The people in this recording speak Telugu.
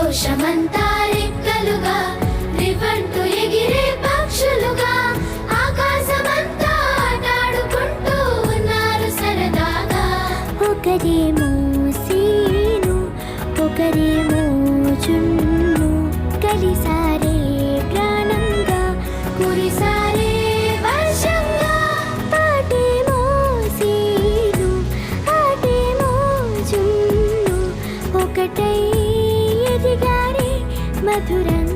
సంతోషమంతా రెక్కలుగా రివంటూ ఎగిరే పక్షులుగా ఆకాశమంతా ఆటాడుకుంటూ ఉన్నారు సరదాగా. ఒకరేమో సీను ఒకరేమో జున్ను కలిసారే ప్రాణంగా కురిసారే వర్షంగా. పాటేమో సీను ఆటేమో జున్ను ఒకటై ఎదిగారే మధురంగా.